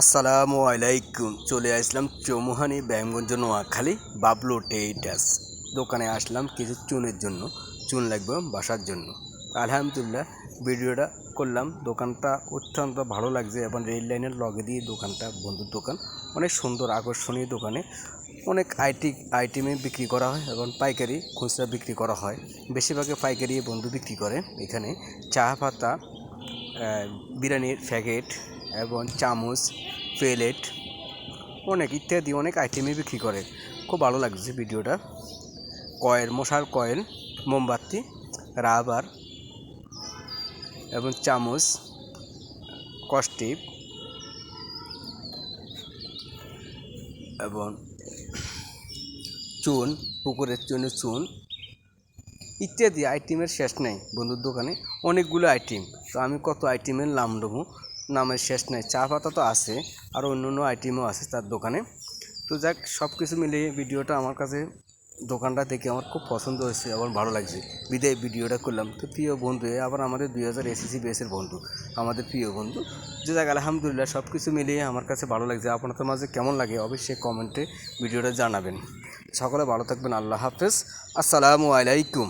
আসসালামু আলাইকুম। চলে আসলাম চৌমুহানি ব্যায়ামগঞ্জ নোয়াখালী বাবলু টেইটাস দোকানে আসলাম কিছু চুনের জন্য। চুন লাগবে বাসার জন্য। আলহামদুলিল্লাহ ভিডিওটা করলাম। দোকানটা অত্যন্ত ভালো লাগছে এবং রেল লাইনের লগে দিয়ে দোকানটা, বন্ধুর দোকান, অনেক সুন্দর আকর্ষণীয়। দোকানে অনেক আইটেমে বিক্রি করা হয় এবং পাইকারি খুচরা বিক্রি করা হয়। বেশিরভাগে পাইকারি বন্ধু বিক্রি করে। এখানে চা পাতা, বিরিয়ানির প্যাকেট এবং চামচ, প্লেট, অনেক ইত্যাদি অনেক আইটেমই বিক্রি করে। খুব ভালো লাগছে ভিডিওটা। মশার কয়েল, মোমবাতি, রাবার এবং চামচ, কস্টিপ এবং চুন, পুকুরের জন্য চুন ইত্যাদি আইটেমের শেষ নেই বন্ধুর দোকানে। অনেকগুলো আইটেম, তো আমি কত আইটেমের নাম দেবো, নামের শেষ নেই। চা পাতা তো আছে, আর অন্য অন্য আইটেমও আছে তার দোকানে। তো যাক, সব কিছু মিলিয়ে ভিডিওটা আমার কাছে, দোকানটা দেখে আমার খুব পছন্দ হয়েছে এবং ভালো লাগছে, বিদায় ভিডিওটা করলাম। তো প্রিয় বন্ধু, আবার আমাদের 2000 এসএসসি বেসের বন্ধু, আমাদের প্রিয় বন্ধু। যে যাক, আলহামদুলিল্লাহ সব কিছু মিলিয়ে আমার কাছে ভালো লাগছে। আপনাদের মাঝে কেমন লাগে অবশ্যই কমেন্টে ভিডিওটা জানাবেন। সকলে ভালো থাকবেন। আল্লাহ হাফেজ। আসসালামু আলাইকুম।